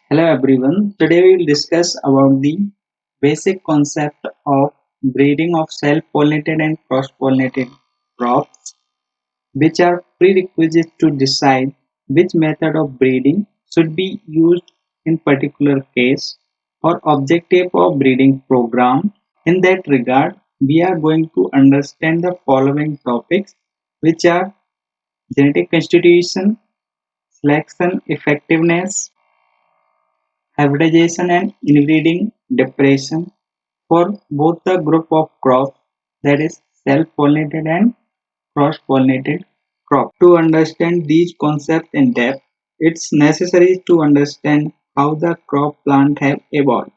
Hello everyone. Today we will discuss about the basic concept of breeding of self-pollinated and cross-pollinated crops, which are prerequisites to decide which method of breeding should be used in particular case or objective of breeding program. In that regard, we are going to understand the following topics, which are genetic constitution, selection effectiveness, hybridization and inbreeding depression for both the group of crops, that is self-pollinated and cross-pollinated crop. To understand these concepts in depth, it's necessary to understand how the crop plant have evolved.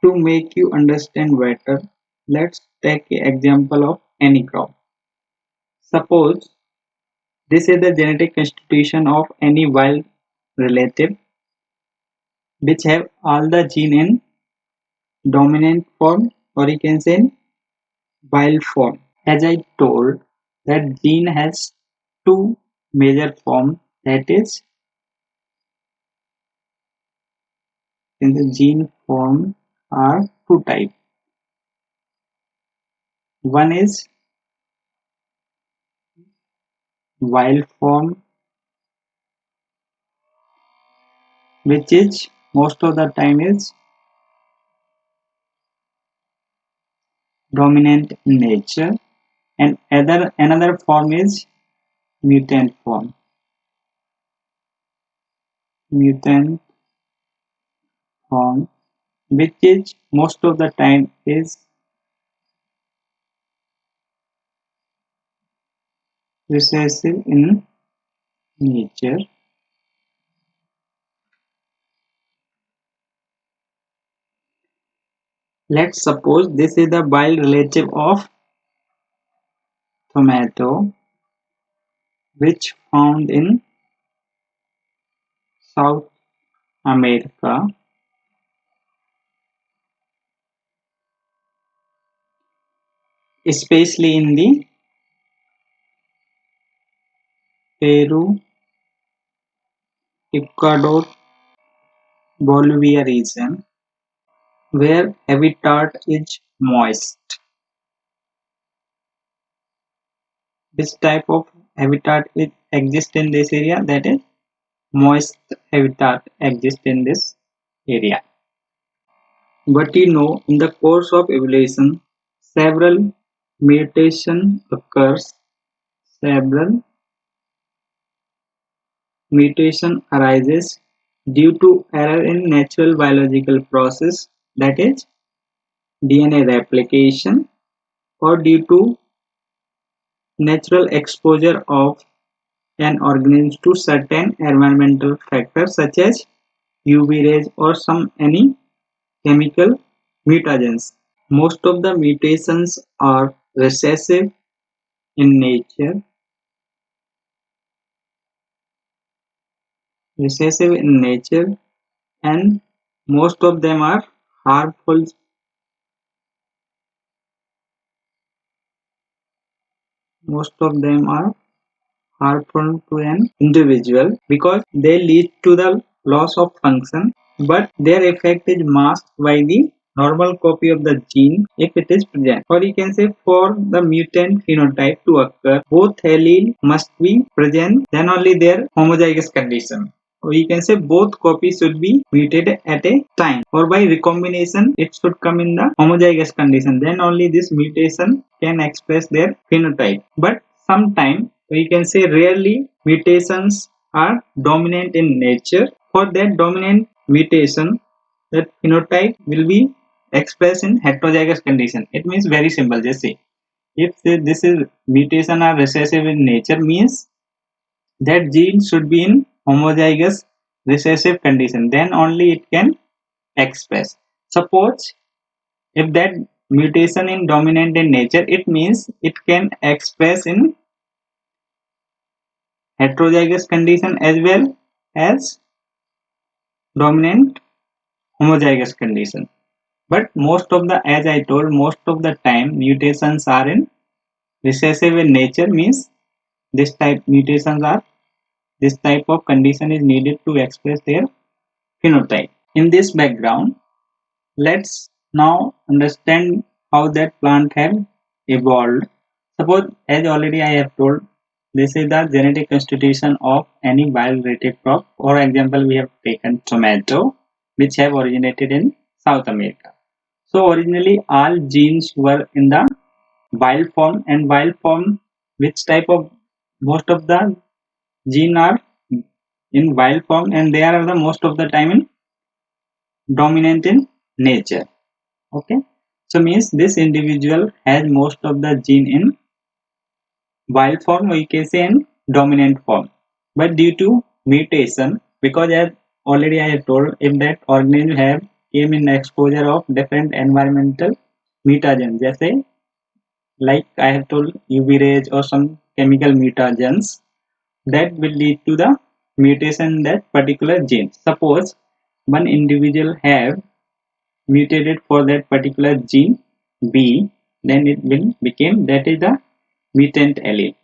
To make you understand better, let's take an example of any crop. Suppose this is the genetic constitution of any wild relative which have all the gene in dominant form, or you can say wild form. As I told, that gene has two major forms, that is, in the gene form are two types. One is wild form, which is most of the time is dominant in nature, and another form is mutant form. Mutant form, which is most of the time is recessive in nature. Let's suppose this is the wild relative of tomato, which found in South America, especially in the Peru, Ecuador, Bolivia region, where habitat is moist. This type of habitat exists in this area, that is moist habitat exists in this area. But in the course of evolution, several mutation occurs. Several mutation arises due to error in natural biological process, that is DNA replication, or due to natural exposure of an organism to certain environmental factors such as UV rays or any chemical mutagens. Most of the mutations are recessive in nature. Recessive in nature, and most of them are harmful. Most of them are harmful to an individual because they lead to the loss of function, but their effect is masked by the normal copy of the gene if it is present. Or you can say, for the mutant phenotype to occur, both allele must be present, then only their homozygous condition. Or you can say both copies should be mutated at a time, or by recombination it should come in the homozygous condition, then only this mutation can express their phenotype. But sometimes, we can say rarely, mutations are dominant in nature. For that dominant mutation, that phenotype will be expressed in heterozygous condition. It means very simple. Just say, if this is mutation are recessive in nature, means that gene should be in homozygous recessive condition, then only it can express. Suppose if that mutation in dominant in nature, it means it can express in heterozygous condition as well as dominant homozygous condition. But most of the, as I told, most of the time mutations are in recessive in nature, means this type mutations are, this type of condition is needed to express their phenotype. In this background, let's now understand how that plant have evolved. Suppose, as already I have told, this is the genetic constitution of any biological crop. For example, we have taken tomato, which have originated in South America. So originally all genes were in the wild form, and wild form, which type of, most of the gene are in wild form, and they are the most of the time in dominant in nature. Okay, so means this individual has most of the gene in wild form, or you can say in dominant form, but due to mutation, because as already I have told, if that organism have came in exposure of different environmental mutagens, जैसे like I have told UV rays or some chemical mutagens, that will lead to the mutation in that particular gene. Suppose one individual have mutated for that particular gene B, then it will become, that is the mutant allele.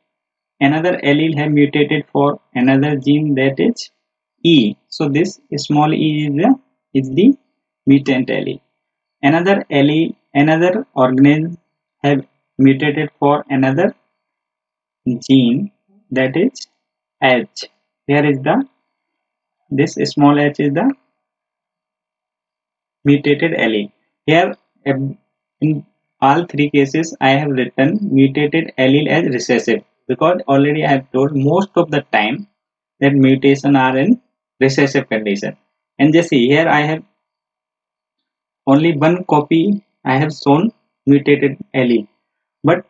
Another allele have mutated for another gene, that is E. So this small e is the mutant allele. Another allele, another organism have mutated for another gene, that is H. Here is the, this small h is the mutated allele. Here in all three cases I have written mutated allele as recessive, because already I have told most of the time that mutation are in recessive condition. And just see here, I have only one copy I have shown mutated allele, but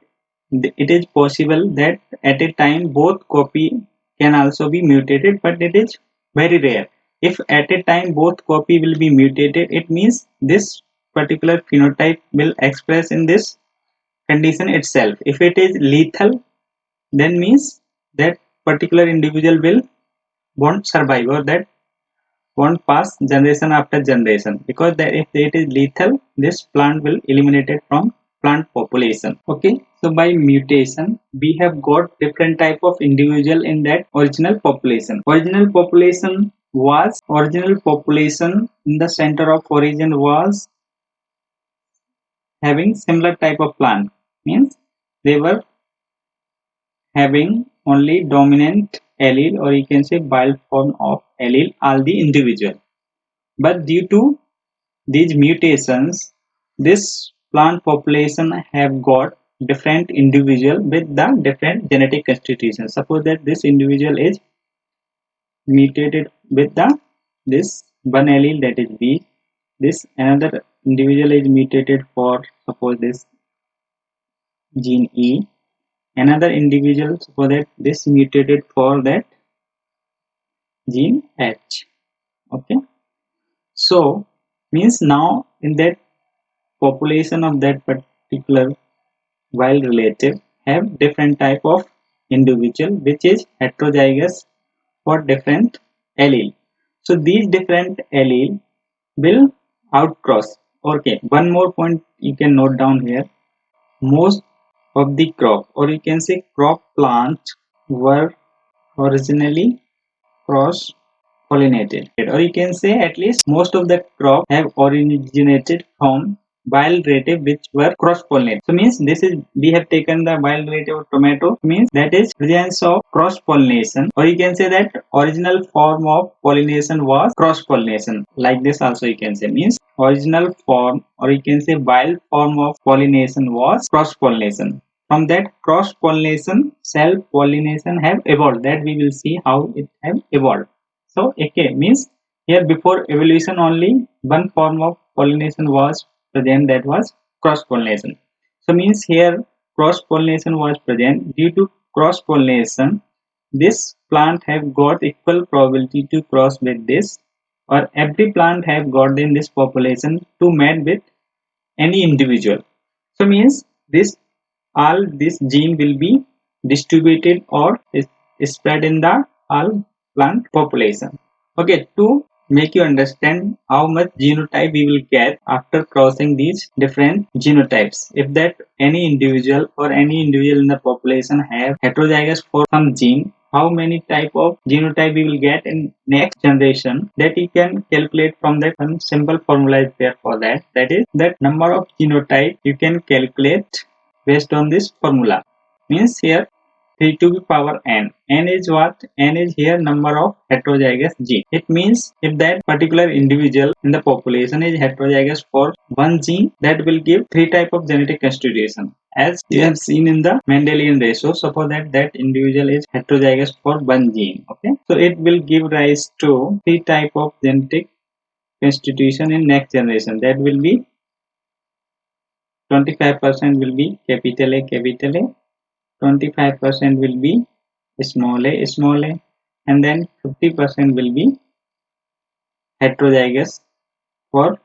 it is possible that at a time both copy can also be mutated, but it is very rare. If at a time both copy will be mutated, it means this particular phenotype will express in this condition itself. If it is lethal, then means that particular individual will won't survive, or that won't pass generation after generation, because that if it is lethal, this plant will eliminated from plant population. Okay, so by mutation we have got different type of individual in that original population. Original population in the center of origin was having similar type of plant, means they were having only dominant allele, or you can say wild form of allele, all the individual. But due to these mutations, this plant population have got different individual with the different genetic constitution. Suppose that this individual is mutated with the this one allele, that is B. This another individual is mutated for, suppose, this gene E. Another individual, suppose that this mutated for that gene H. Okay, so means now in that population of that particular wild relative have different type of individual which is heterozygous for different allele. So these different allele will outcross. Okay, one more point you can note down here. Most of the crop, or you can say crop plants, were originally cross pollinated, or you can say at least most of the crop have originated from wild relative which were cross pollinated. So means this is, we have taken the wild relative of tomato, means that is presence of cross pollination, or you can say that original form of pollination was cross pollination. Like this also you can say, means original form, or you can say wild form of pollination was cross pollination. From that cross pollination, self pollination have evolved, that we will see how it have evolved. So okay, means here before evolution only one form of pollination was present, that was cross pollination. So means here cross pollination was present. Due to cross pollination, this plant have got equal probability to cross with this, or every plant have got in this population to mate with any individual. So means this, all this gene will be distributed or is spread in the all plant population. Okay, to make you understand how much genotype we will get after crossing these different genotypes. If that any individual or any individual in the population have heterozygous for some gene, how many type of genotype we will get in next generation, that you can calculate from that. One simple formula is there for that. That is that number of genotype you can calculate based on this formula. Means here 3 to the power n. N is what? N is here number of heterozygous gene. It means if that particular individual in the population is heterozygous for one gene, that will give 3 type of genetic constitution. As you have seen in the Mendelian ratio, suppose that individual is heterozygous for one gene. Okay, so it will give rise to 3 type of genetic constitution in next generation. That will be 25% will be capital A, 25% will be small a, and then 50% will be heterozygous for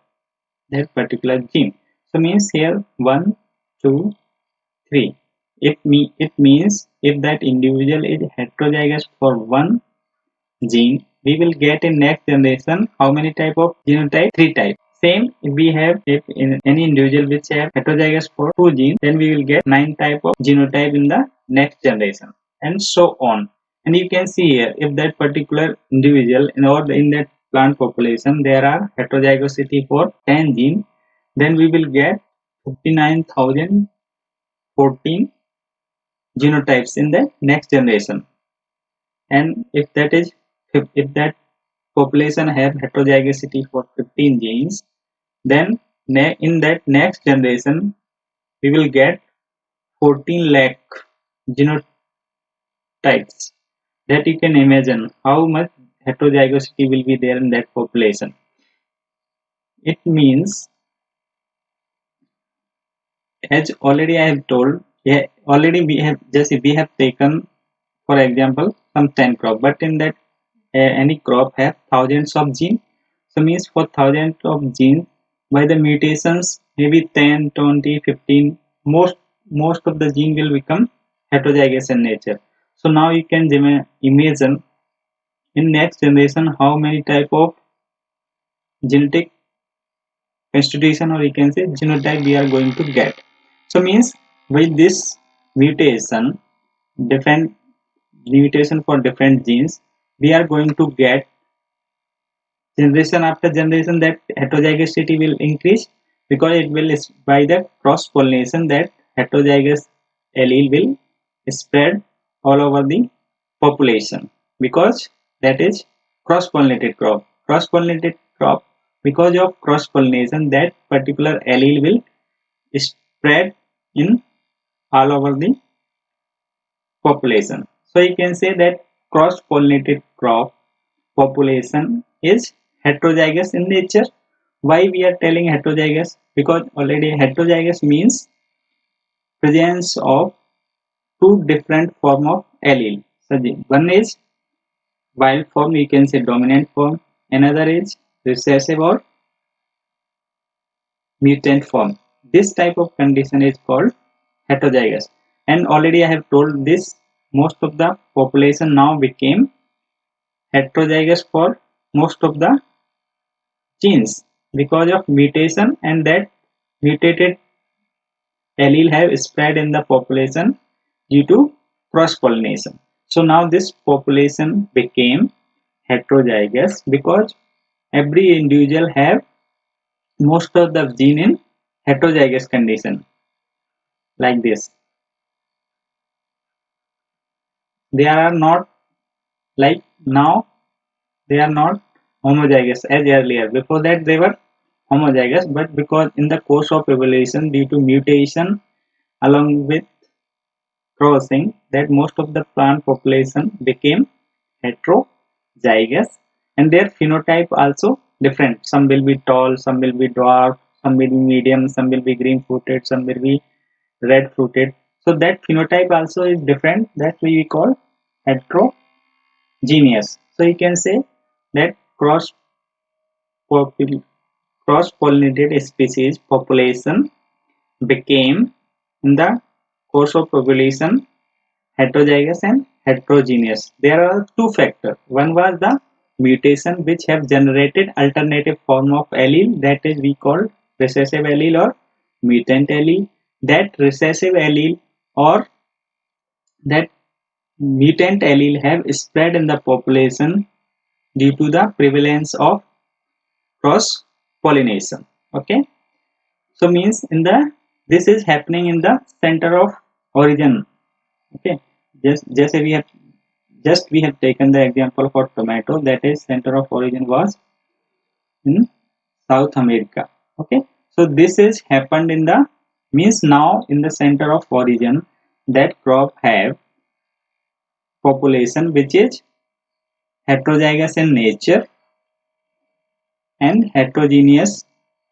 that particular gene. So means here 1, 2, 3. It means if that individual is heterozygous for one gene, we will get in next generation how many type of genotype? 3 type. Same if we have, if in any individual which have heterozygous for 2 genes, then we will get 9 type of genotype in the next generation, and so on. And you can see here, if that particular individual in that plant population there are heterozygosity for 10 genes, then we will get 59,014 genotypes in the next generation. And if that population have heterozygosity for 15 genes, then in that next generation we will get 14 lakh genotypes. That you can imagine how much heterozygosity will be there in that population. It means, as already I have told, already we have taken for example some 10 crop, but in that any crop have thousands of genes. So means for thousands of genes, by the mutations maybe 10, 20, 15, most of the gene will become heterozygous in nature. So now you can imagine in next generation how many type of genetic constitution, or you can say genotype, we are going to get. So means with this mutation, different mutation for different genes, we are going to get generation after generation that heterozygosity will increase, because it will by the cross pollination that heterozygous allele will spread all over the population, because that is cross pollinated crop. Because of cross pollination, that particular allele will spread in all over the population. So you can say that cross pollinated crop population is heterozygous in nature. Why we are telling heterozygous? Because already heterozygous means presence of two different form of allele. So one is wild form, you can say dominant form, another is recessive or mutant form. This type of condition is called heterozygous. And already I have told this, most of the population now became heterozygous for most of the genes because of mutation, and that mutated allele have spread in the population due to cross pollination. So now this population became heterozygous because every individual have most of the gene in heterozygous condition, like this. They are not like now, they are not homozygous as earlier. Before that they were homozygous, but because in the course of evolution due to mutation along with crossing, that most of the plant population became heterozygous, and their phenotype also different. Some will be tall, some will be dwarf, some will be medium, some will be green fruited, some will be red fruited. So that phenotype also is different, that we call heterogeneous. So you can say that cross pollinated species population became in the course of population heterozygous and heterogeneous. There are two factors. One was the mutation which have generated alternative form of allele, that is we call recessive allele or mutant allele. That recessive allele or that mutant allele have spread in the population due to the prevalence of cross pollination. Okay, so means in the this is happening in the center of origin. Okay, just we have taken the example for tomato, that is center of origin was in South America. Okay, so this is happened in the means now in the center of origin that crop have population which is heterozygous in nature and heterogeneous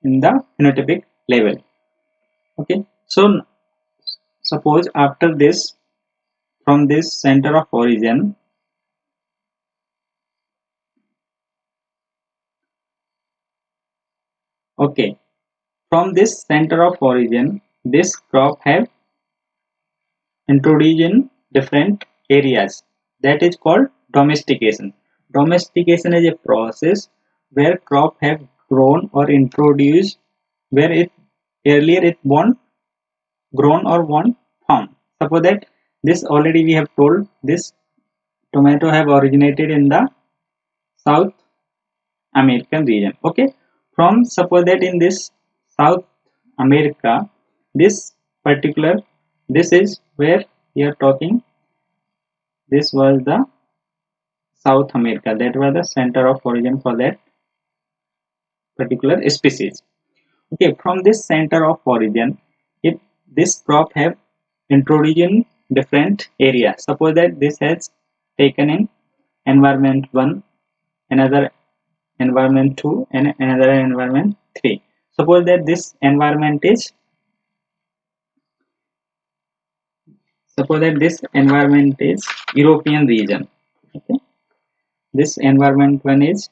in the phenotypic level. Okay, so suppose after this, from this center of origin, okay, from this center of origin, this crop have introduced in different areas. That is called domestication. Domestication is a process where crop have grown or introduced where it earlier it won't grown or won't found. Suppose that this already we have told this tomato have originated in the South American region. Okay, from suppose that in this South America, this particular this is where we are talking. This was the South America. That was the center of origin for that particular species. Okay, from this center of origin, if this crop have introduced in different areas. Suppose that this has taken in environment 1, another environment 2 and another environment 3. Suppose that this environment is European region. Okay, this environment 1 is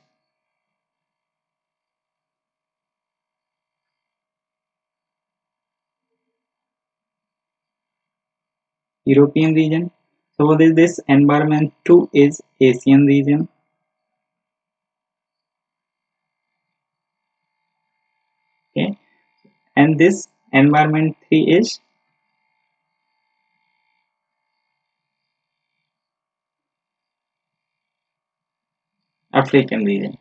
European region. Suppose that this environment 2 is Asian region. Okay, and this environment 3 is African region.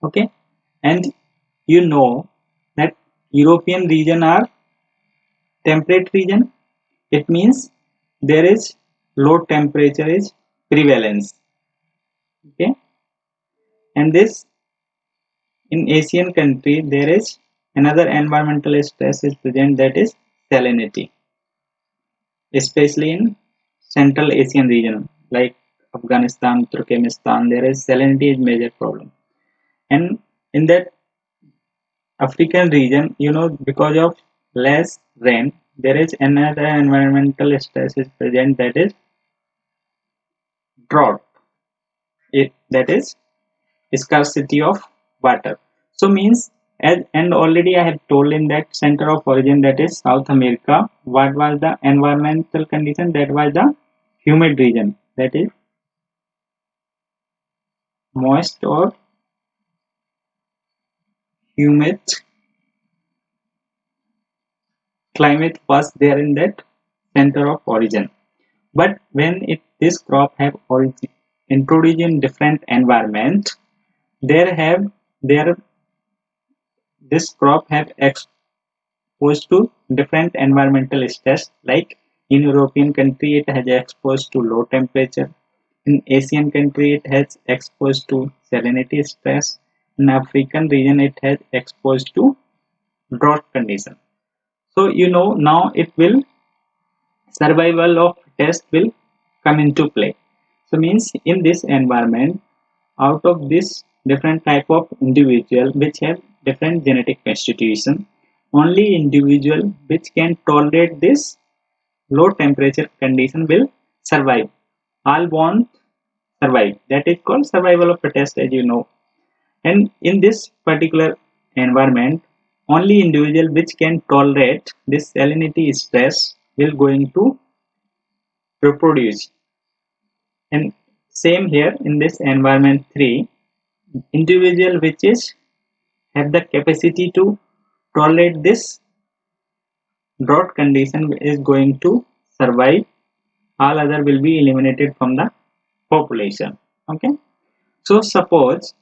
Okay, and you know that European region are temperate region. It means there is low temperature is prevalence. Okay, and this in Asian country there is another environmental stress is present, that is salinity, especially in Central Asian region like Afghanistan, Turkmenistan. There is salinity is major problem, and in that African region, you know, because of less rain, there is another environmental stress is present, that is drought. That is scarcity of water. So means as and already I have told in that center of origin, that is South America, what was the environmental condition? That was the humid region, that is moist or humid climate was there in that center of origin. But when this crop have origin introduced in different environment, there have there this crop have exposed to different environmental stress. Like in European country, it has exposed to low temperature. In Asian country, it has exposed to salinity stress. In African region, it has exposed to drought condition. So you know now it will survival of test will come into play. So means in this environment, out of this different type of individual which have different genetic constitution, only individual which can tolerate this low temperature condition will survive. All won't survive. That is called survival of fittest, as you know. And in this particular environment, only individual which can tolerate this salinity stress will going to reproduce. And same here in this environment 3, individual which is have the capacity to tolerate this drought condition is going to survive all other will be eliminated from the population. Okay, so suppose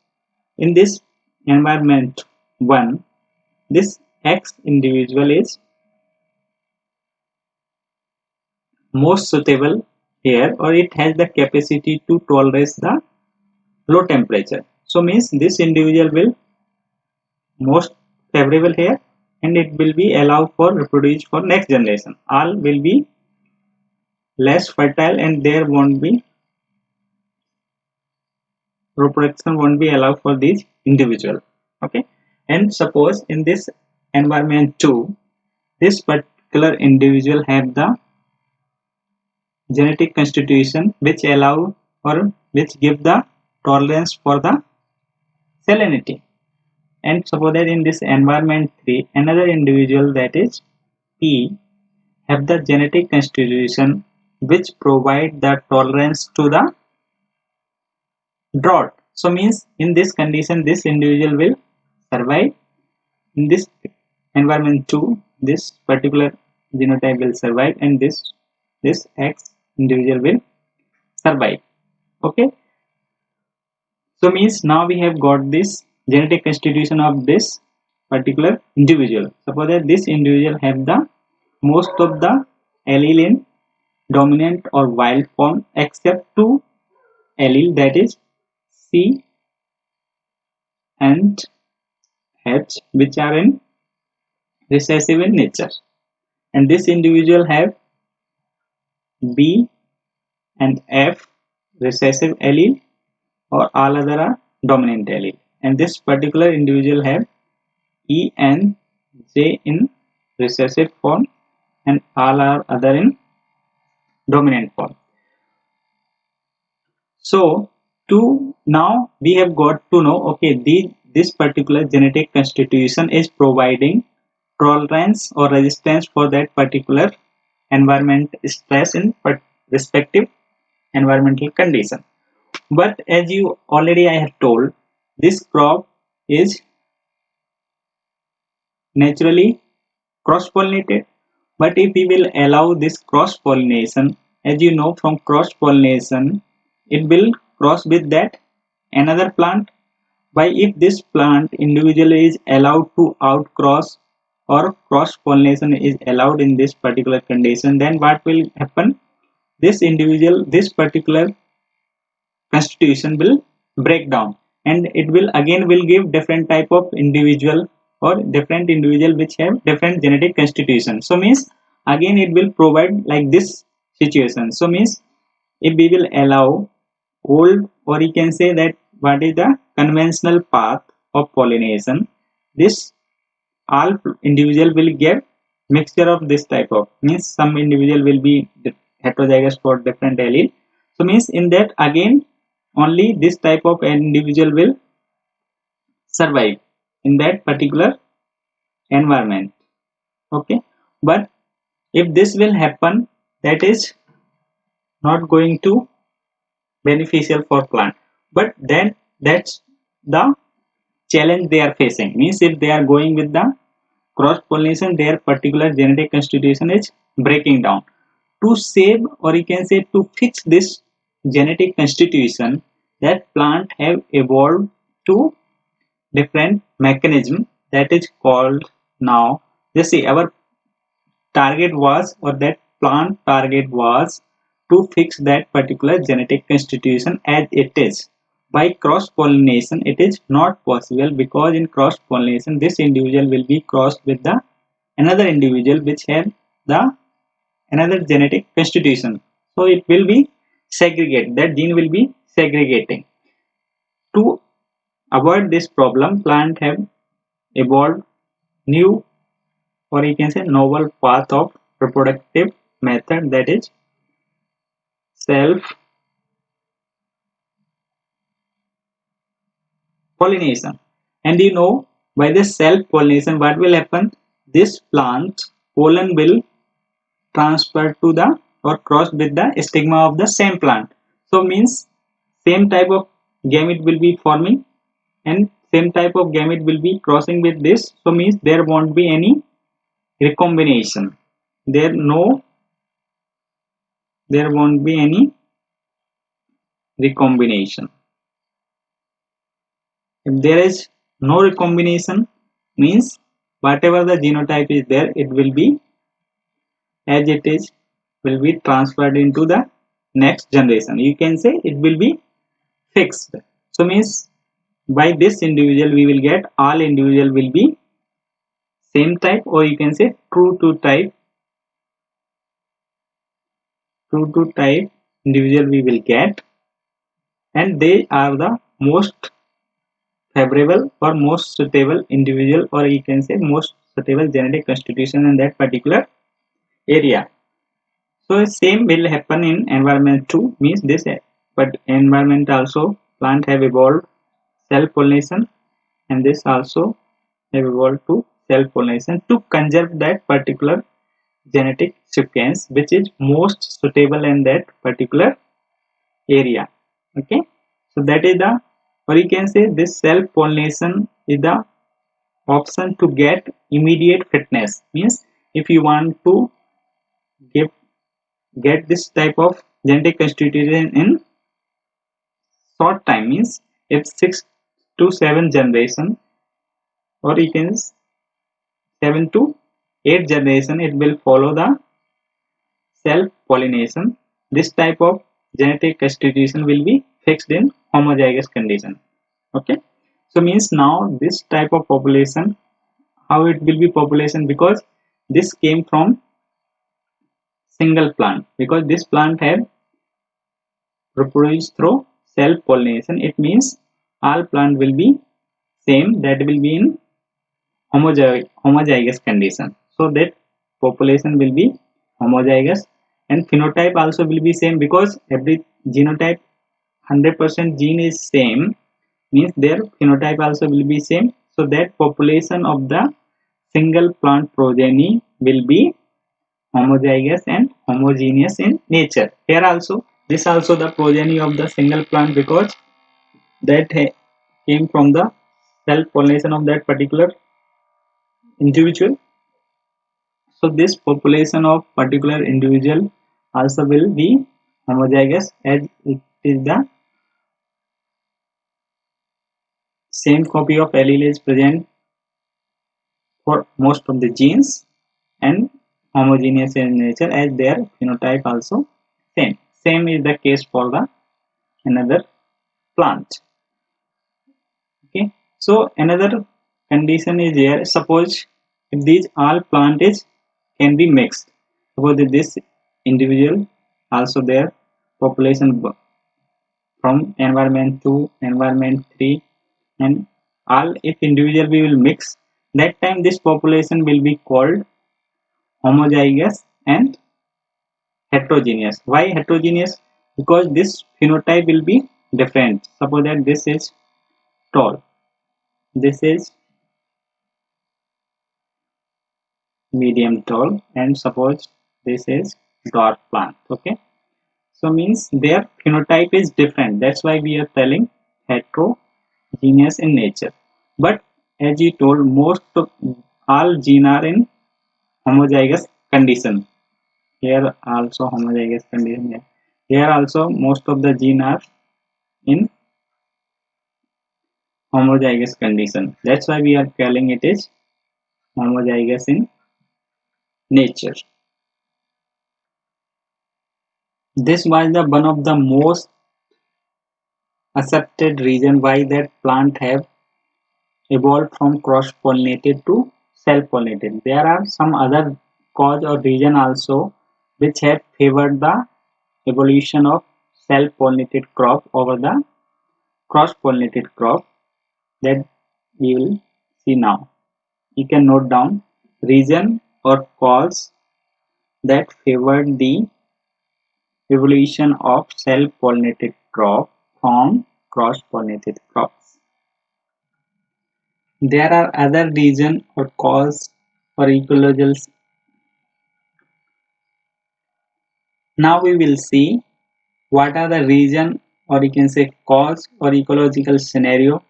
in this environment 1, this X individual is most suitable here, or it has the capacity to tolerate the low temperature. So means this individual will most favorable here, and it will be allowed for reproduce for next generation. All will be less fertile, and there won't be reproduction won't be allowed for this individual. Okay, and suppose in this environment 2, this particular individual have the genetic constitution which allow or which give the tolerance for the salinity. And suppose that in this environment 3, another individual, that is P, have the genetic constitution which provide the tolerance to the drought. So means in this condition this individual will survive. In this environment 2, this particular genotype will survive, and this X individual will survive. Okay, so means now we have got this genetic constitution of this particular individual. Suppose that this individual have the most of the allele in dominant or wild form except two allele, that is C and H, which are in recessive in nature, and this individual have B and F recessive allele, or all other are dominant allele, and this particular individual have E and J in recessive form, and all are other in dominant form. So to now we have got to know, okay, this particular genetic constitution is providing tolerance or resistance for that particular environment stress in respective environmental condition. But as you already I have told, this crop is naturally cross-pollinated. But if we will allow this cross-pollination, as you know from cross-pollination, it will cross with that another plant. By if this plant individual is allowed to outcross or cross-pollination is allowed in this particular condition, then what will happen? This individual, this particular constitution will break down, and it will again will give different type of individual or different individual which have different genetic constitution. So means again it will provide like this situation. So means if we will allow old, or you can say that what is the conventional path of pollination, this all individual will get mixture of this type of, means some individual will be heterozygous for different allele. So means in that again only this type of individual will survive in that particular environment. Okay, but if this will happen, that is not going to beneficial for plant. But then that's the challenge they are facing, means if they are going with the cross pollination, their particular genetic constitution is breaking down. To save, or you can say to fix this genetic constitution, that plant have evolved to different mechanism, that is called now, just see, our target was, or that plant target was to fix that particular genetic constitution as it is. By cross pollination it is not possible, because in cross pollination this individual will be crossed with the another individual which have the another genetic constitution. So it will be segregate, that gene will be segregating. To avoid this problem, plant have evolved new, or you can say novel path of reproductive method, that is self pollination. And you know, by this self pollination what will happen, this plant pollen will transfer to the or cross with the stigma of the same plant. So means same type of gamete will be forming, and same type of gamete will be crossing with this. So means there won't be any recombination, there no there won't be any recombination. If there is no recombination, means whatever the genotype is there, it will be as it is, will be transferred into the next generation. You can say it will be fixed. So means by this individual we will get all individual will be same type, or you can say true to type individual we will get, and they are the most favorable or most suitable individual, or you can say most suitable genetic constitution in that particular area. So same will happen in environment too, means this, but environment also plant have evolved self pollination, and this also have evolved to self pollination to conserve that particular genetic sequence which is most suitable in that particular area. Okay, so that is the, or you can say this self pollination is the option to get immediate fitness, means if you want to give get this type of genetic constitution in short time, means if 6 to 7 generation, or you can 7 to 8 generation, it will follow the self pollination. This type of genetic constitution will be fixed in homozygous condition. Okay, so means now this type of population, how it will be population, because this came from single plant, because this plant had reproduced through self pollination. It means all plant will be same, that will be in homozygous condition, so that population will be homozygous, and phenotype also will be same, because every genotype 100% gene is same, means their phenotype also will be same, so that population of the single plant progeny will be homozygous and homogeneous in nature. Here also, this also the progeny of the single plant, because that came from the self pollination of that particular individual. So this population of particular individual also will be homozygous, as it is the same copy of allele is present for most of the genes, and homogeneous in nature, as their phenotype also same. Same is the case for the another plant. Okay, so another condition is here. Suppose if these all plant is can be mixed, suppose that this individual also their population from environment 2, environment 3, and all, if individual we will mix, that time this population will be called homozygous and heterogeneous. Why heterogeneous? Because this phenotype will be different. Suppose that this is tall, this is medium tall, and suppose this is dwarf plant. Okay, so means their phenotype is different, that's why we are telling heterogeneous in nature. But as you told, most of all gene are in homozygous condition. Here also homozygous condition, here also most of the gene are in homozygous condition, that's why we are calling it is homozygous in nature. This was the one of the most accepted reason why that plant have evolved from cross-pollinated to self-pollinated. There are some other cause or reason also which have favored the evolution of self-pollinated crop over the cross-pollinated crop, that we will see now. You can note down reason or cause that favored the evolution of self-pollinated crop from cross-pollinated crops. There are other reason or cause or ecological. Now we will see what are the reason, or you can say cause or ecological scenario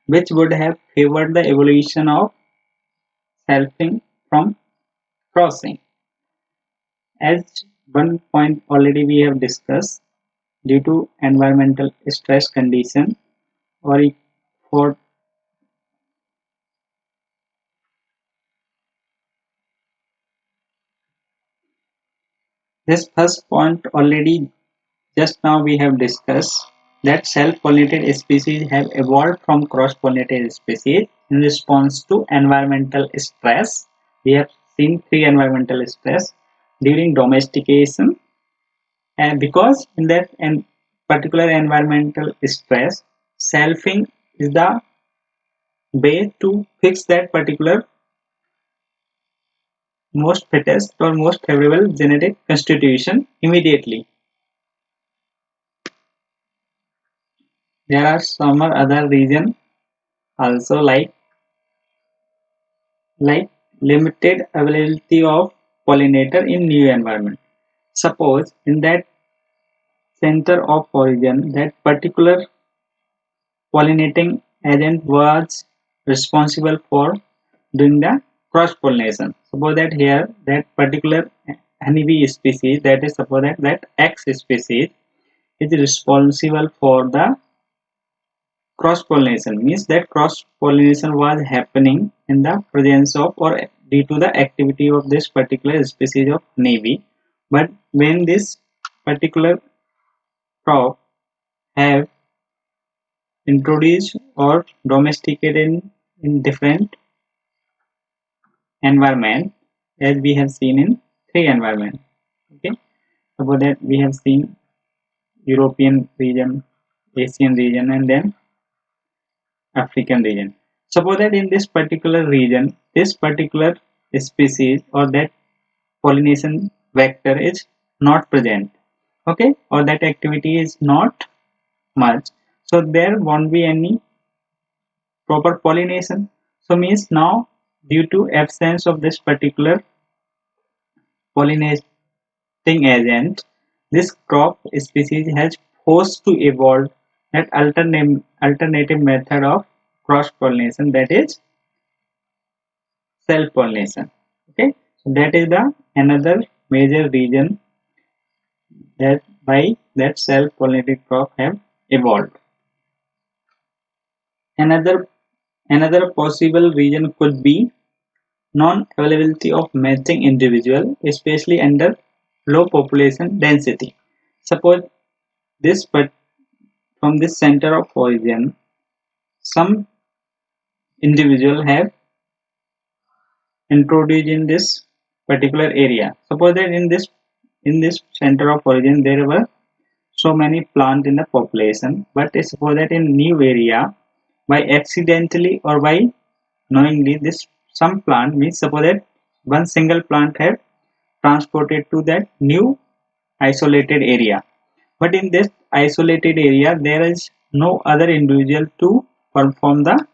which would have favored the evolution of selfing from crossing. As one point already we have discussed, due to environmental stress condition or for this first point already just now we have discussed that self-pollinated species have evolved from cross-pollinated species in response to environmental stress. We have seen three environmental stress during domestication, and because in that and particular environmental stress, selfing is the way to fix that particular most fittest or most favorable genetic constitution immediately. There are some other reasons also like limited availability of pollinator in new environment. Suppose in that center of origin that particular pollinating agent was responsible for doing the cross pollination. Suppose that here that particular honeybee species, that is suppose that X species is responsible for the cross pollination, means that cross pollination was happening in the presence of or due to the activity of this particular species of honeybee. But when this particular crop have introduced or domesticated in different environment, as we have seen in three environment. Okay, suppose that we have seen European region, Asian region, and then African region. Suppose that in this particular region, this particular species or that pollination vector is not present, okay, or that activity is not much, so there won't be any proper pollination. So means now due to absence of this particular pollinating agent, this crop species has forced to evolve that alternative method of cross pollination, that is self pollination. Okay, so that is the another major reason that why that self pollinated crop have evolved. Another possible reason could be non-availability of matching individual, especially under low population density. Suppose this, but from this center of origin, some individual have introduced in this particular area. Suppose that in this center of origin there were so many plants in the population, but suppose that in new area by accidentally or by knowingly this some plant, means suppose that one single plant have transported to that new isolated area, but in this isolated area there is no other individual to perform the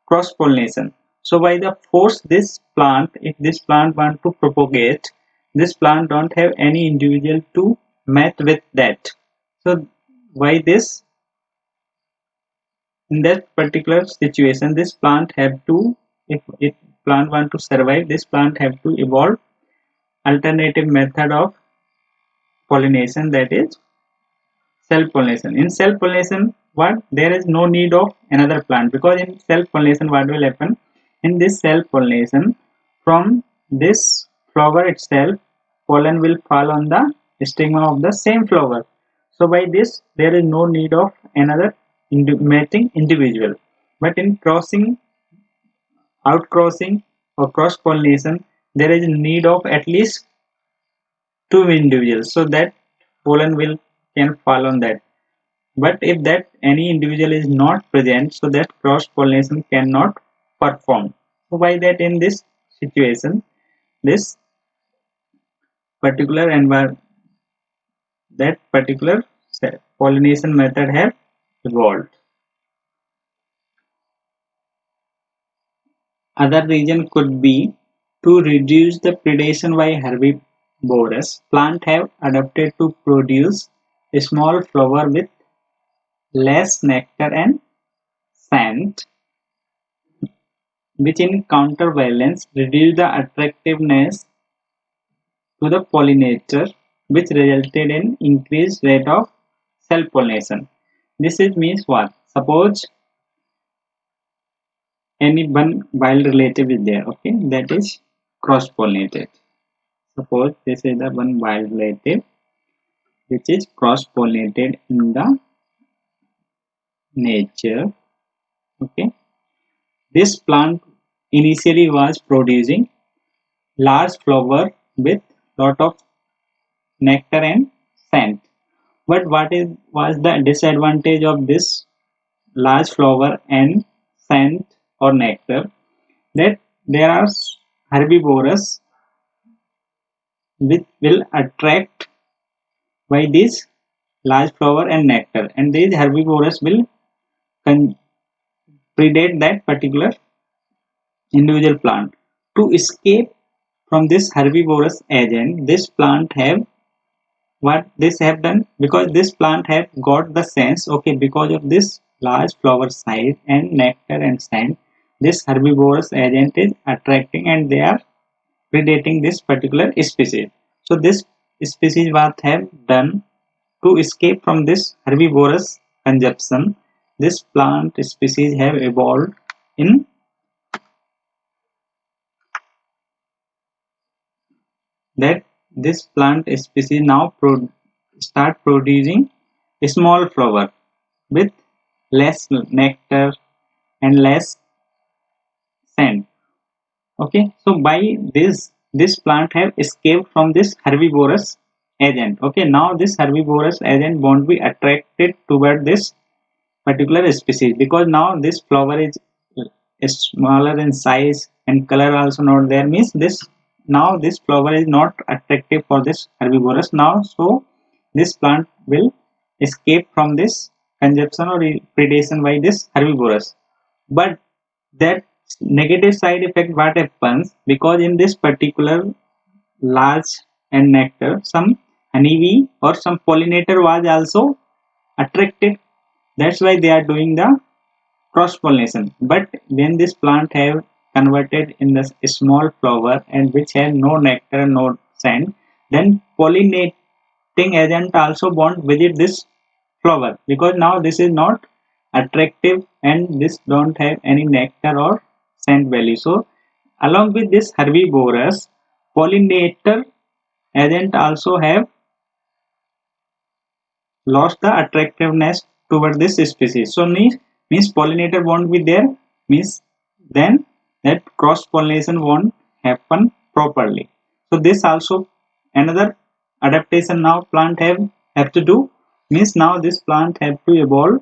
cross pollination. So by the force this plant, if this plant want to propagate, this plant don't have any individual to match with that. So why this, in that particular situation this plant have to, if plant want to survive, this plant have to evolve alternative method of pollination, that is self pollination. In self pollination what, there is no need of another plant, because in self pollination what will happen, in this self pollination from this flower itself pollen will fall on the stigma of the same flower. So by this there is no need of another mating individual, but in crossing, outcrossing or cross pollination there is need of at least two individuals, so that pollen will can fall on that. But if that any individual is not present, so that cross pollination cannot perform. So why that in this situation, this particular environment, that particular pollination method have evolved. Other reason could be to reduce the predation by herbivores. Plant have adapted to produce a small flower with less nectar and scent, which in counterbalance reduce the attractiveness to the pollinator which resulted in increased rate of self-pollination. This is means what? Suppose any one wild relative is there, okay, that is cross-pollinated. Suppose this is the one wild relative which is cross-pollinated in the nature, okay. This plant initially was producing large flower with lot of nectar and scent. But was the disadvantage of this large flower and scent or nectar? That there are herbivores which will attract by this large flower and nectar, and these herbivores will predate that particular individual plant. To escape from this herbivorous agent, this plant have what this have done, because this plant have got the sense, okay, because of this large flower size and nectar and scent, this herbivorous agent is attracting and they are predating this particular species. So this species what have done to escape from this herbivorous consumption, this plant species have evolved in that this plant species now start producing a small flower with less nectar and less scent. Okay, so by this plant have escaped from this herbivorous agent. Okay, now this herbivorous agent won't be attracted toward this particular species, because now this flower is smaller in size and color also not there, means this now this flower is not attractive for this herbivorous now. So this plant will escape from this consumption or predation by this herbivorous. But that negative side effect what happens, because in this particular large and nectar, some honeybee or some pollinator was also attracted, that's why they are doing the cross pollination. But when this plant have converted in the small flower and which has no nectar, no scent, then pollinating agent also won't visit this flower, because now this is not attractive and this don't have any nectar or scent value. So along with this herbivorous, pollinator agent also have lost the attractiveness toward this species. So means pollinator won't be there, means then that cross pollination won't happen properly. So this also another adaptation now plant have to do, means now this plant have to evolve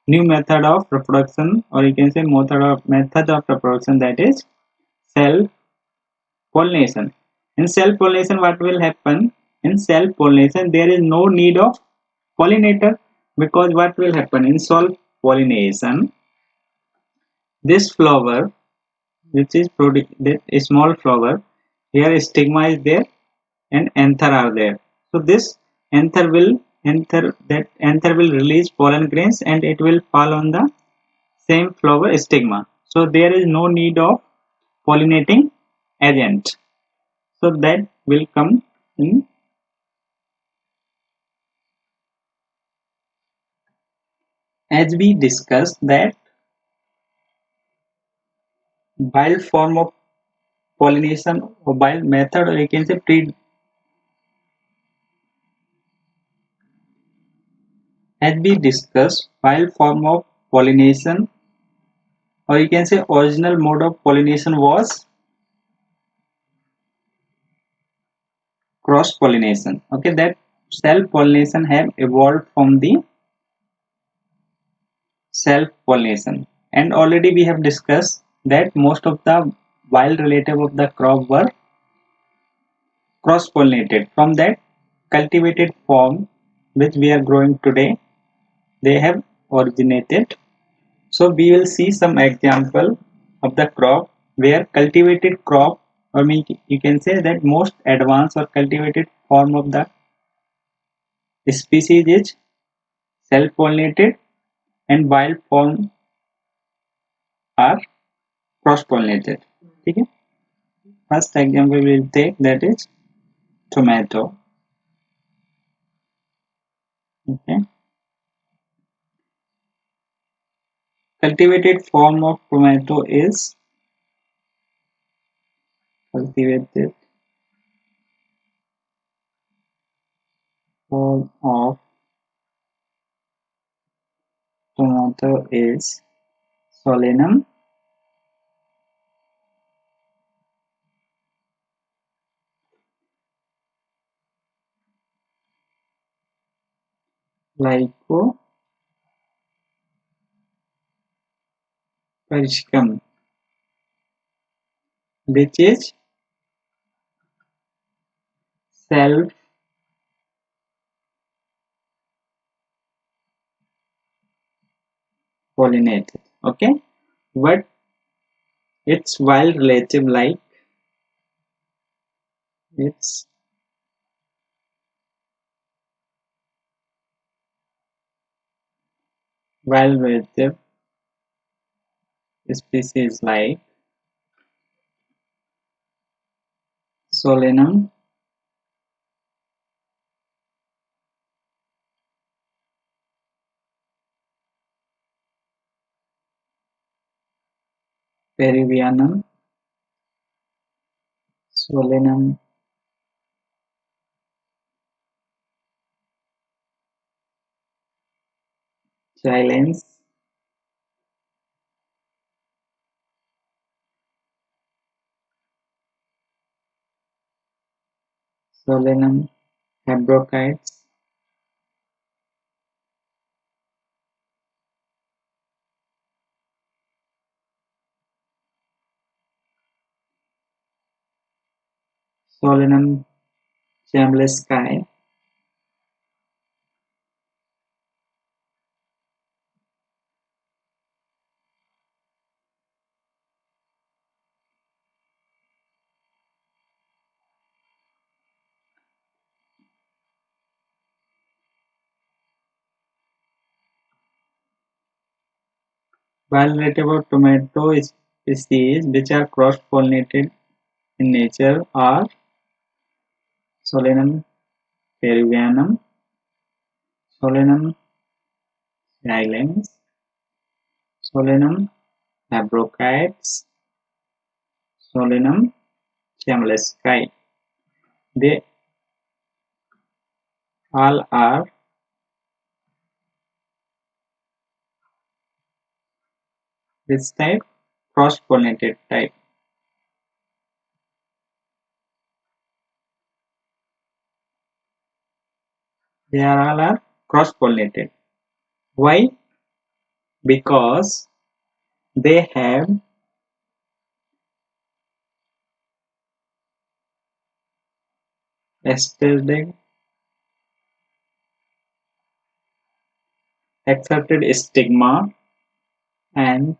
new method of reproduction, or you can say method of reproduction, that is self pollination. In self pollination what will happen? In self pollination there is no need of pollinator, because what will happen in self pollination, this flower which is that small flower, here stigma is there and anther are there. So this anther will release pollen grains and it will fall on the same flower stigma. So there is no need of pollinating agent. So that will come in. As we discussed that wild form of pollination or wild method, or you can say as we discussed, wild form of pollination, or you can say original mode of pollination was cross pollination. Okay, that self pollination have evolved from the self pollination, and already we have discussed that most of the wild relative of the crop were cross pollinated from that cultivated form which we are growing today, they have originated. So we will see some example of the crop where cultivated crop, or you can say that most advanced or cultivated form of the species is self-pollinated and wild form are cross-pollinated. Okay? First example we will take, that is tomato. Okay. Cultivated form of tomato is cultivated form of tomato is Solanum lycopersicum, which is self-pollinated. Okay, but it's wild relative like its wild relative species like Solanum peruvianum, Solanum chilense, Solanum hebrochites, Solanum chambleskai, wild relative of tomato species which are cross-pollinated in nature are Solanum peruvianum, Solanum chilense, Solanum hebrochites, Solanum chambleskai. They all are this type cross-pollinated type. They are all are cross-pollinated. Why? Because they have exerted stigma and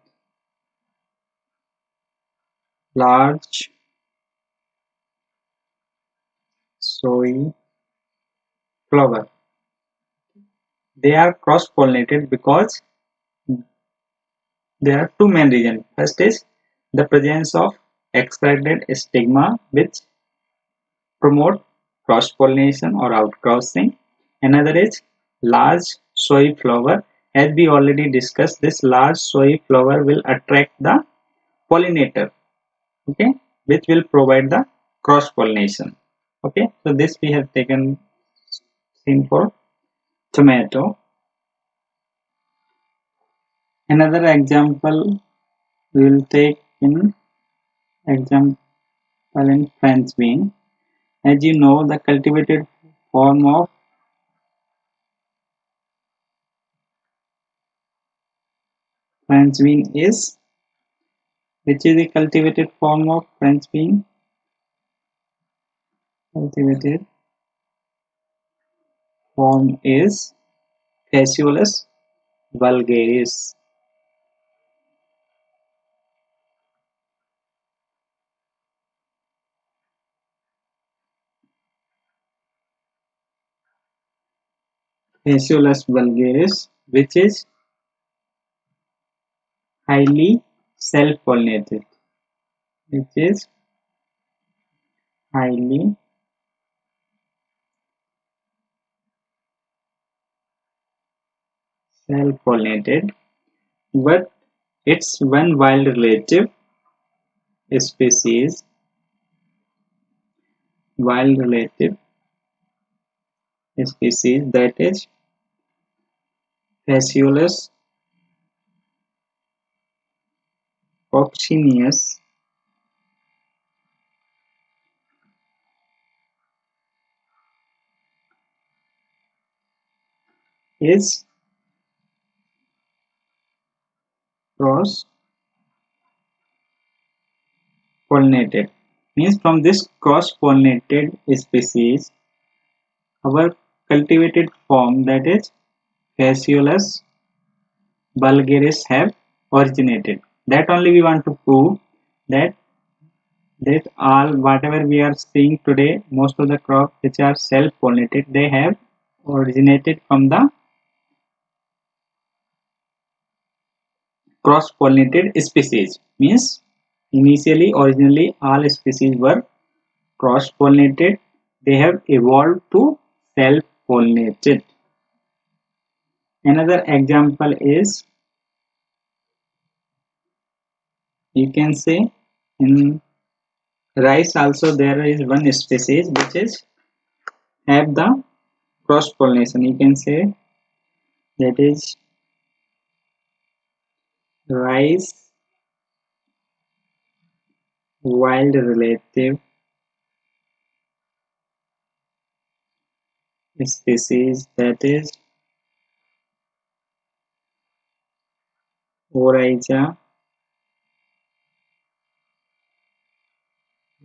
large soy flower. They are cross-pollinated because there are two main reasons. First is the presence of extracted stigma which promote cross-pollination or outcrossing. Another is large soy flower. As we already discussed, this large soy flower will attract the pollinator, okay, which will provide the cross-pollination. Okay, so this we have taken seen for tomato. Another example we will take in example in French bean. As you know, the cultivated form of French bean is, which is the cultivated form of French bean? Cultivated form is Phaseolus vulgaris. Phaseolus vulgaris, which is highly self-pollinated, which is highly self-pollinated, but it's one wild relative species, wild relative species that is Phaseolus coccineus is cross-pollinated. Means from this cross-pollinated species, our cultivated form that is Phaseolus vulgaris have originated. That only we want to prove that all whatever we are seeing today, most of the crops which are self-pollinated, they have originated from the cross-pollinated species. Means originally all species were cross-pollinated. They have evolved to self-pollinated. Another example is, you can say, in rice also there is one species which is have the cross-pollination. You can say that is rice wild relative species that is Oryza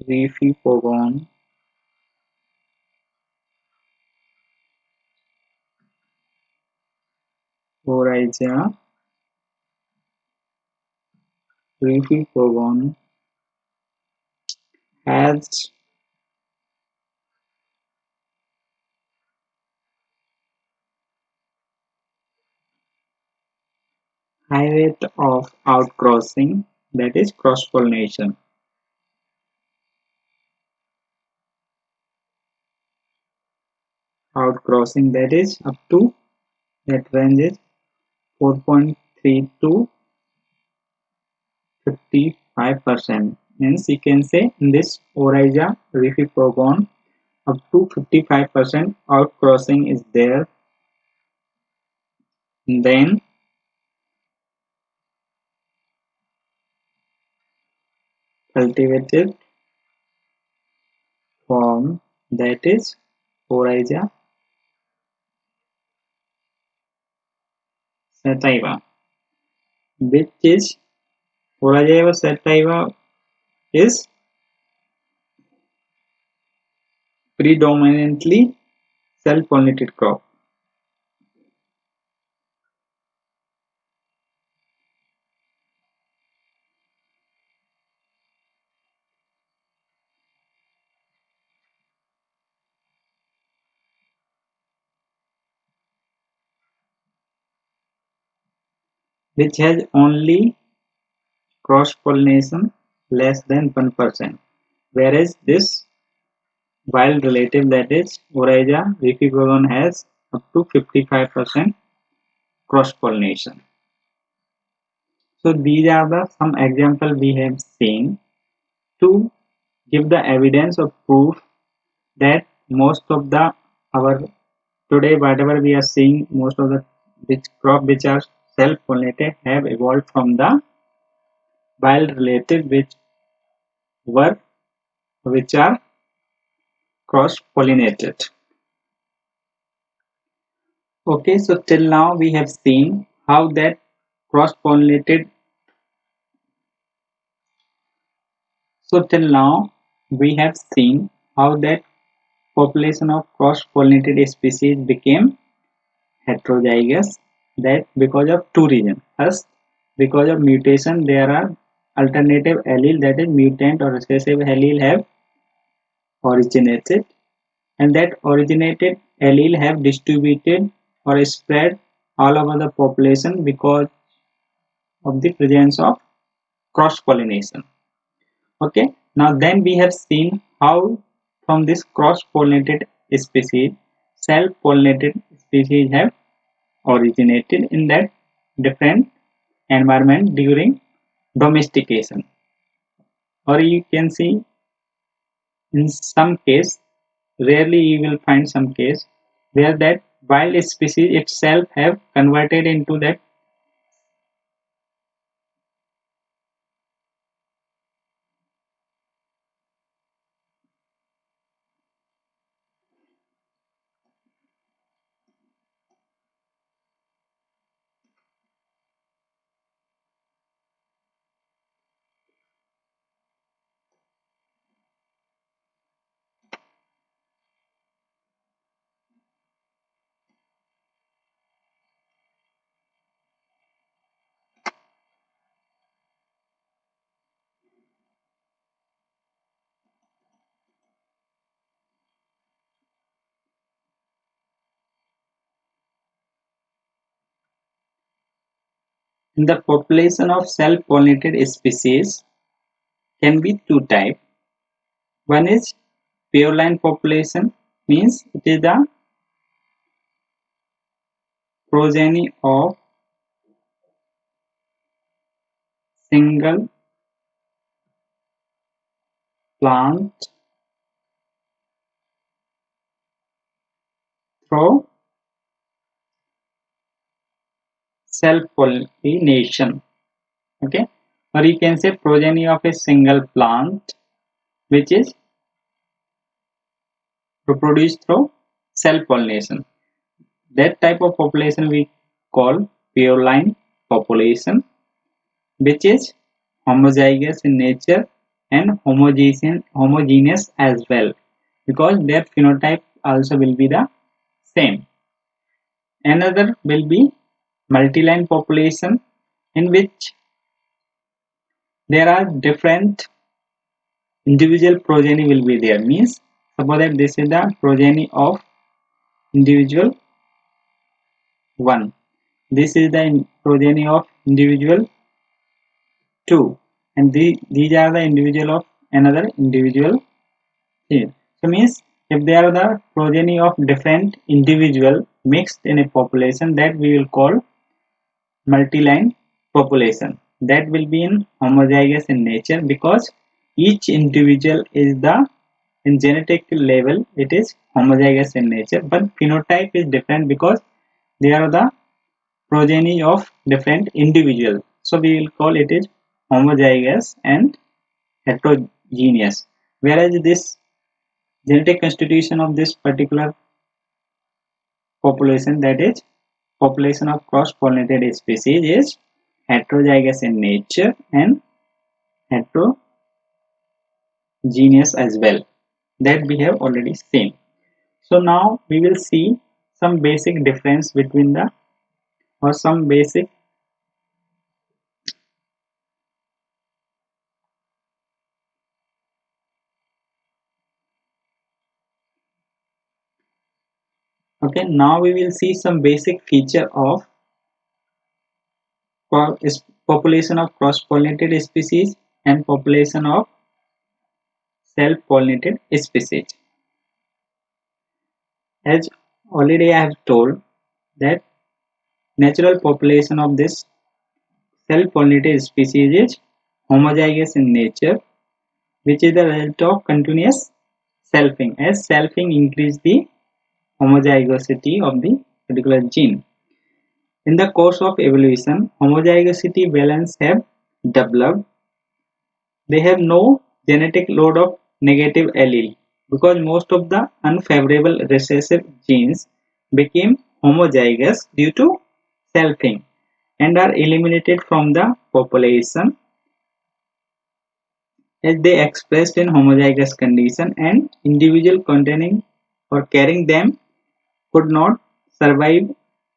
refipogon. Oryza refipogon has high rate of outcrossing, that is cross-pollination. Outcrossing, that is up to, that range is 4.3 to 55%. Means you can say in this Oryza refipogon up to 55% outcrossing is there. Then cultivated form that is Oryza sativa, which is Oryza sativa is predominantly self-pollinated crop, which has only cross-pollination less than 1%, whereas this wild relative that is Oryza refipogon has up to 55% cross-pollination. So these are the some example we have seen to give the evidence or proof that most of the our today whatever we are seeing, most of the which crop which are self-pollinated have evolved from the wild relative were which are cross-pollinated. Okay, so till now we have seen how that cross-pollinated. So till now we have seen how that population of cross-pollinated species became heterozygous. That because of two reasons. First, because of mutation, there are alternative allele, that is mutant or recessive allele have originated, and that originated allele have distributed or spread all over the population because of the presence of cross pollination. Okay, now then we have seen how from this cross pollinated species self pollinated species have originated in that different environment during domestication. Or you can see in some case, rarely you will find some case where that wild species itself have converted into that. In the population of self-pollinated species can be two types. One is pure line population, means it is the progeny of single plant through self-pollination. Okay, or you can say progeny of a single plant which is reproduced through self-pollination. That type of population we call pure line population, which is homozygous in nature and homogeneous as well, because their phenotype also will be the same. Another will be multi-line population, in which there are different individual progeny will be there. Means suppose that this is the progeny of individual 1. This is the progeny of individual 2, and these are the individual of another individual here. So means if they are the progeny of different individual mixed in a population, that we will call multi-line population. That will be in homozygous in nature, because each individual is the in genetic level it is homozygous in nature, but phenotype is different because they are the progeny of different individual. So we will call it is homozygous and heterogeneous. Whereas this genetic constitution of this particular population, that is population of cross-pollinated species, is heterozygous in nature and heterogeneous as well. That we have already seen. So now we will see some basic difference between the, or some basic okay, now we will see some basic feature of population of cross-pollinated species and population of self-pollinated species. As already I have told that natural population of this self-pollinated species is homozygous in nature, which is the result of continuous selfing. As selfing increase the homozygosity of the particular gene. In the course of evolution, homozygosity balance have developed. They have no genetic load of negative allele, because most of the unfavorable recessive genes became homozygous due to selfing and are eliminated from the population as they expressed in homozygous condition, and individual containing or carrying them could not survive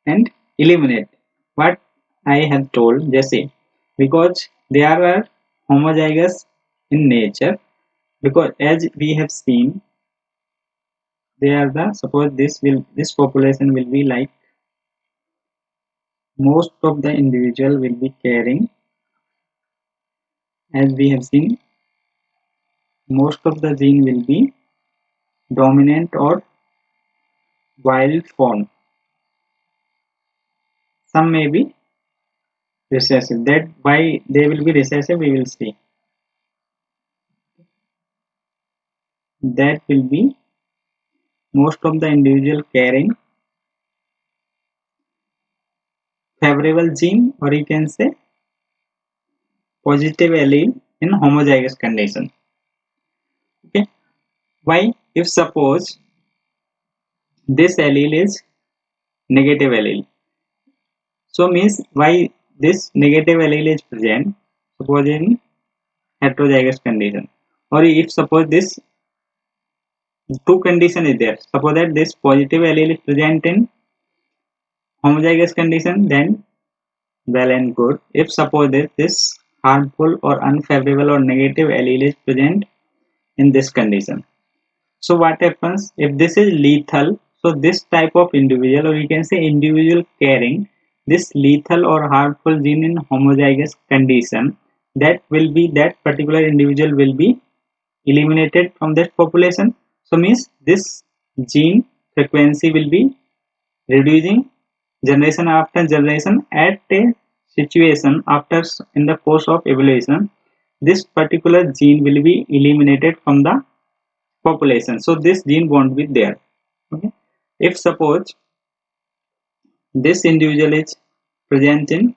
and eliminate. What I have told Jesse, because they are homozygous in nature, because as we have seen, they are the, suppose this population will be like, most of the individual will be carrying, as we have seen, most of the gene will be dominant or wild form. some may be recessive. That why they will be recessive we will see. That will be most of the individual carrying favorable gene, or you can say positive allele in homozygous condition. Okay, why? If suppose this allele is negative allele, so means why this negative allele is present, suppose in heterozygous condition, or if suppose this two condition is there, suppose that this positive allele is present in homozygous condition, then well and good. If suppose that this harmful or unfavorable or negative allele is present in this condition, so what happens if this is lethal? So this type of individual, or you can say individual carrying this lethal or harmful gene in homozygous condition, that will be, that particular individual will be eliminated from that population. So means this gene frequency will be reducing generation after generation. At a situation after, in the course of evolution, this particular gene will be eliminated from the population, so this gene won't be there. Okay, if suppose this individual is present in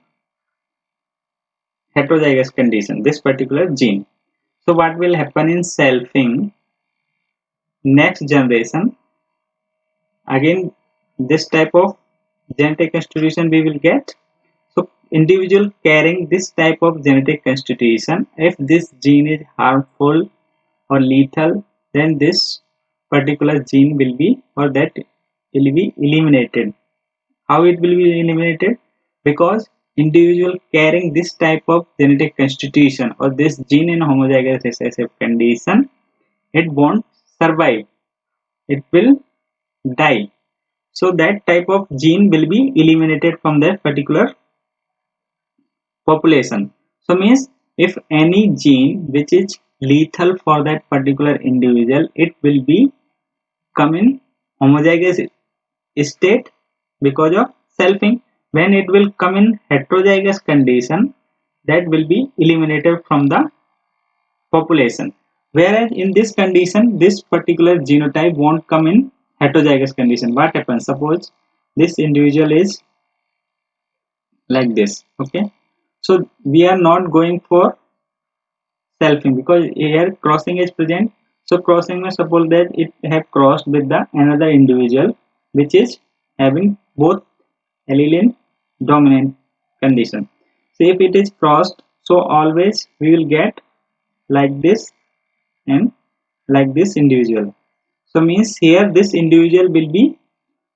heterozygous condition, this particular gene, so what will happen in selfing next generation? Again this type of genetic constitution we will get. So individual carrying this type of genetic constitution, if this gene is harmful or lethal, then this particular gene will be, or that will be eliminated. How it will be eliminated? Because individual carrying this type of genetic constitution or this gene in homozygous recessive condition, it won't survive, it will die. So that type of gene will be eliminated from that particular population. So means if any gene which is lethal for that particular individual, it will be come in homozygous state because of selfing. When it will come in heterozygous condition, that will be eliminated from the population. Whereas in this condition, this particular genotype won't come in heterozygous condition. What happens? Suppose this individual is like this. Okay, so we are not going for selfing because here crossing is present. So crossing may suppose that it have crossed with the another individual which is having both allele in dominant condition. So if it is crossed, so always we will get like this and like this individual. So means here this individual will be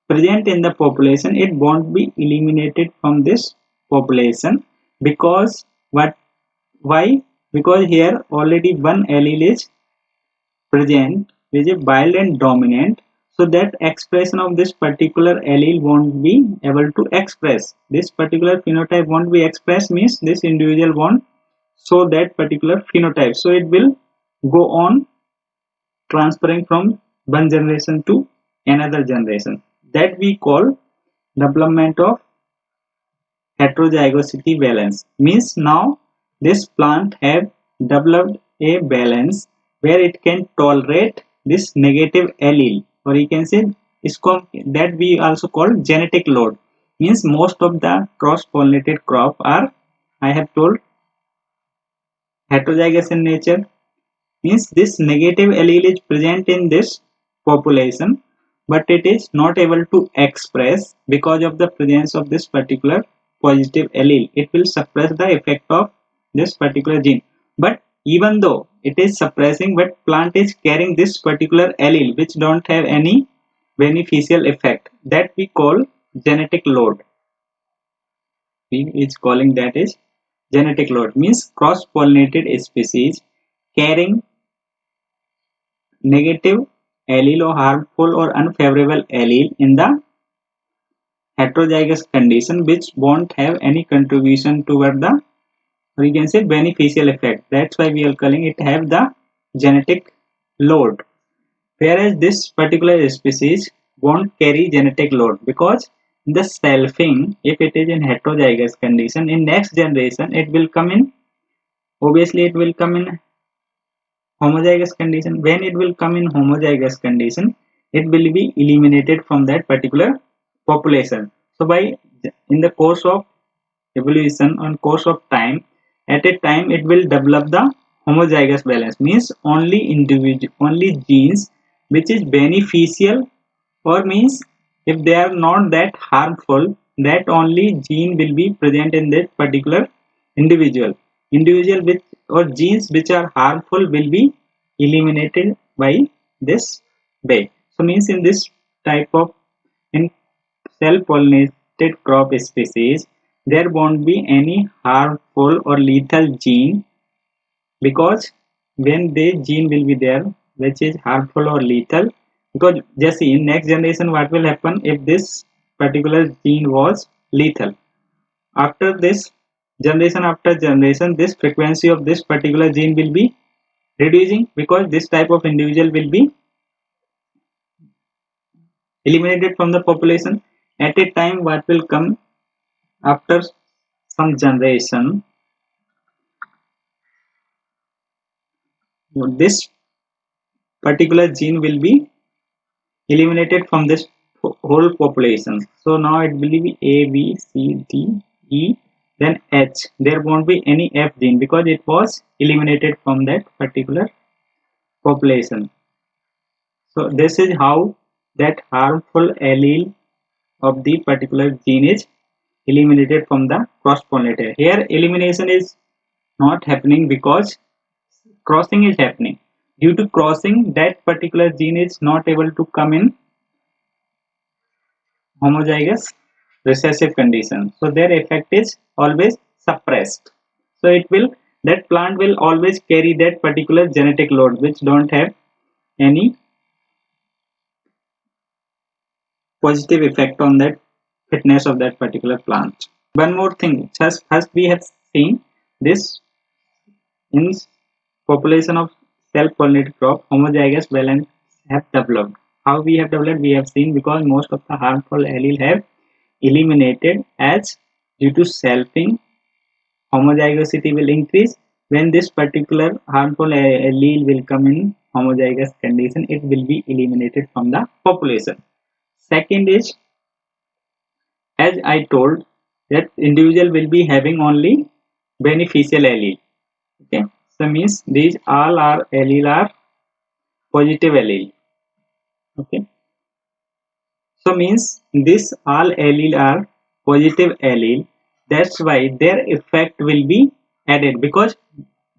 present in the population, it won't be eliminated from this population. Because what? Why? Because here already one allele is present which is wild and dominant, so that expression of this particular allele won't be able to express, this particular phenotype won't be expressed, means this individual won't show that particular phenotype. So it will go on transferring from one generation to another generation. That we call development of heterozygosity balance. Means now this plant have developed a balance where it can tolerate this negative allele, or you can say that we also call genetic load. Means most of the cross pollinated crop are, I have told, heterozygous in nature. Means this negative allele is present in this population, but it is not able to express because of the presence of this particular positive allele. It will suppress the effect of this particular gene. But even though it is suppressing, but plant is carrying this particular allele which don't have any beneficial effect, that we call genetic load. We is calling that is genetic load. Means cross pollinated species carrying negative allele or harmful or unfavorable allele in the heterozygous condition, which won't have any contribution toward the, or you can say, beneficial effect. That's why we are calling it have the genetic load. Whereas this particular species won't carry genetic load because the selfing, if it is in heterozygous condition, in next generation it will come in, obviously it will come in homozygous condition. When it will come in homozygous condition, it will be eliminated from that particular population. So by in the course of evolution, on course of time, at a time it will develop the homozygous balance, means only individual, only genes which is beneficial, or means if they are not that harmful, that only gene will be present in that particular individual which, or genes which are harmful will be eliminated by this way. So means in this type of, in self-pollinated crop species, there won't be any harmful or lethal gene, because when the gene will be there which is harmful or lethal, because just see in next generation what will happen if this particular gene was lethal. After this generation after generation, this frequency of this particular gene will be reducing, because this type of individual will be eliminated from the population. At a time what will come after some generation, this particular gene will be eliminated from this whole population. So now it will be A, B, C, D, E, then H. There won't be any F gene because it was eliminated from that particular population. So this is how that harmful allele of the particular gene is eliminated from the cross-pollinator. Here elimination is not happening because crossing is happening. Due to crossing, that particular gene is not able to come in homozygous recessive condition, so their effect is always suppressed. So it will, that plant will always carry that particular genetic load which don't have any positive effect on that fitness of that particular plant. One more thing, just as we have seen this in population of self-pollinated crop, homozygous balance have developed. How we have developed, we have seen, because most of the harmful allele have eliminated, as due to selfing homozygosity will increase. When this particular harmful allele will come in homozygous condition, it will be eliminated from the population. Second is, as I told, that individual will be having only beneficial allele. Okay, so means these all are allele are positive allele. Okay, so means this all allele are positive allele. That's why their effect will be added, because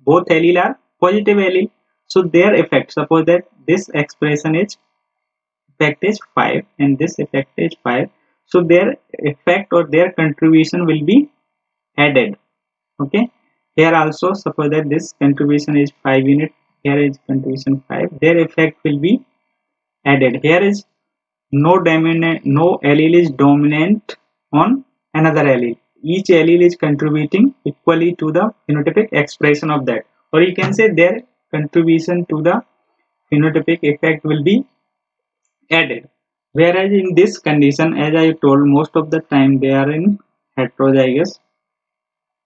both allele are positive allele. So their effect, suppose that this expression is effect is 5 and this effect is 5, so their effect or their contribution will be added. Okay, here also suppose that this contribution is 5 unit, here is contribution 5, their effect will be added. Here is no dominant, no allele is dominant on another allele, each allele is contributing equally to the phenotypic expression of that, or you can say their contribution to the phenotypic effect will be added. Whereas in this condition, as I told, most of the time they are in heterozygous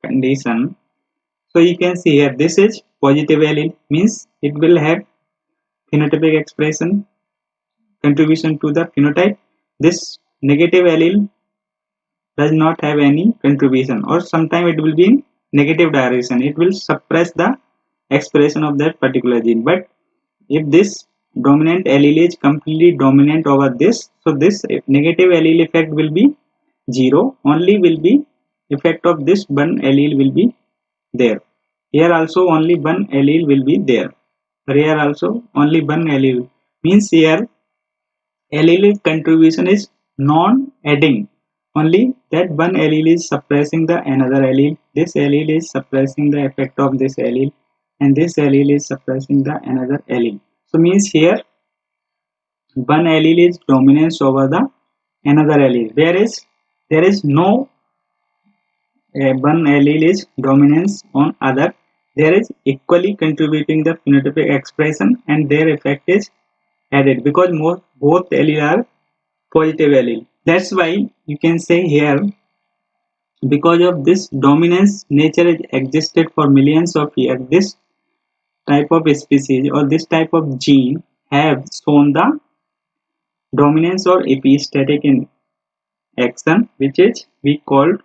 condition. So you can see here this is positive allele, means it will have phenotypic expression contribution to the phenotype. This negative allele does not have any contribution, or sometimes it will be in negative direction, it will suppress the expression of that particular gene. But if this dominant allele is completely dominant over this, so this negative allele effect will be zero, only will be effect of this one allele will be there. Here also only one allele will be there, here also only one allele, means here allele contribution is non-adding, only that one allele is suppressing the another allele, this allele is suppressing the effect of this allele, and this allele is suppressing the another allele. So means here one allele is dominance over the another allele, whereas there is no one allele is dominance on other, there is equally contributing the phenotypic expression and their effect is added, because both allele are positive allele. That's why you can say here, because of this dominance, nature has existed for millions of years. This type of species or this type of gene have shown the dominance or epistatic in action, which is we called,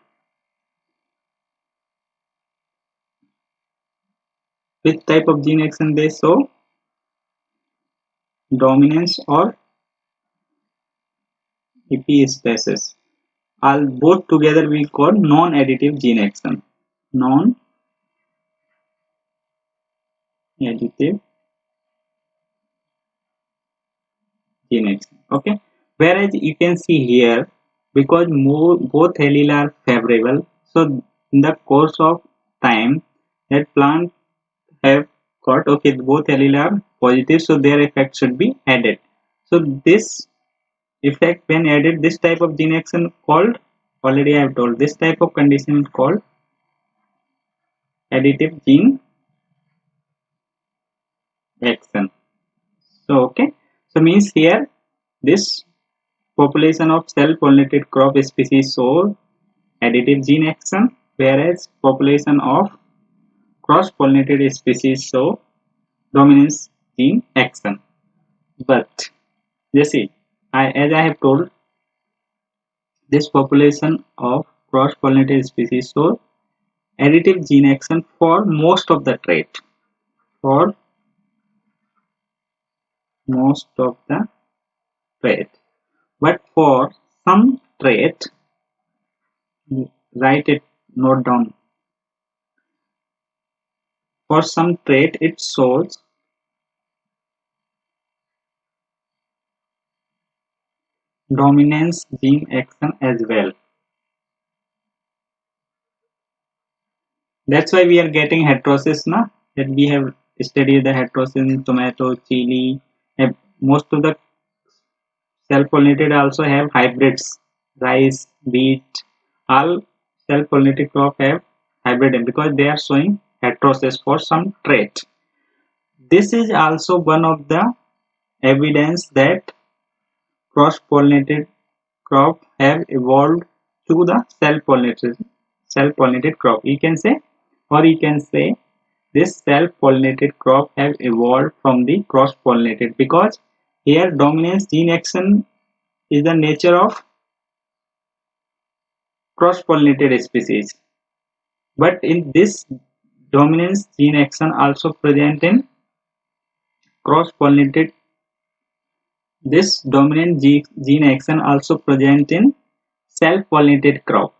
which type of gene action they show, dominance or epistasis. All both together we call non-additive gene action. Non-additive gene action. Okay. Whereas you can see here, because both allele are favorable, so in the course of time, that plant have got, okay, both allele are positive, so their effect should be added. So this effect when added, this type of gene action called, already I have told, this type of condition is called additive gene action. So okay, so means here this population of self-pollinated crop species show additive gene action, whereas population of cross-pollinated species show dominance gene action. But you see, as I have told, this population of cross-pollinated species show additive gene action for most of the trait. For most of the trait. But for some trait, write it, note down. For some trait, it shows dominance gene action as well. That's why we are getting heterosis, na? That we have studied the heterosis in tomato, chili. Most of the self-pollinated also have hybrids. Rice, wheat, all self-pollinated crop have hybrid because they are showing heterosis for some trait. This is also one of the evidence that cross-pollinated crop have evolved to the self-pollinated crop. You can say, or you can say, this self-pollinated crop have evolved from the cross-pollinated, because here dominance gene action is the nature of cross-pollinated species. But in this dominance gene action also present in cross-pollinated. This dominant gene action also present in self-pollinated crop,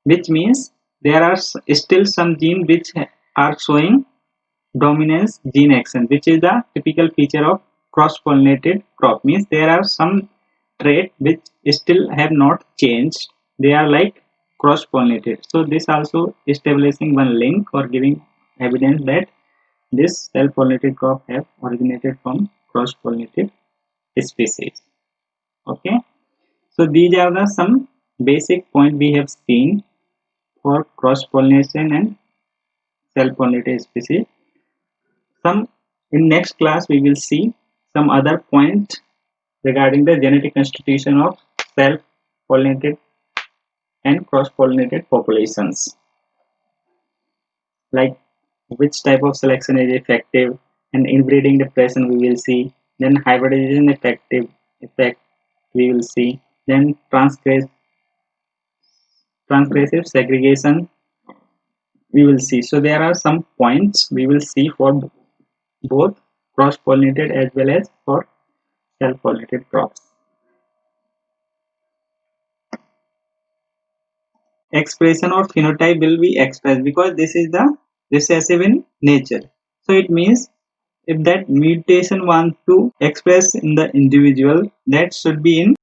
which means there are still some gene which are showing dominance gene action, which is the typical feature of cross-pollinated crop. Means there are some trait which still have not changed. They are like cross-pollinated. So this also establishing one link or giving evidence that this self-pollinated crop have originated from cross-pollinated species. Okay. So these are the some basic point we have seen for cross-pollination and self-pollinated species. Some in next class we will see some other point regarding the genetic constitution of self-pollinated and cross-pollinated populations, like which type of selection is effective, and inbreeding depression we will see, then hybridization effect we will see, then transgressive segregation we will see. So there are some points we will see for both cross-pollinated as well as for self-pollinated crops. Expression or phenotype will be expressed because this is the recessive in nature. So it means if that mutation want to express in the individual, that should be in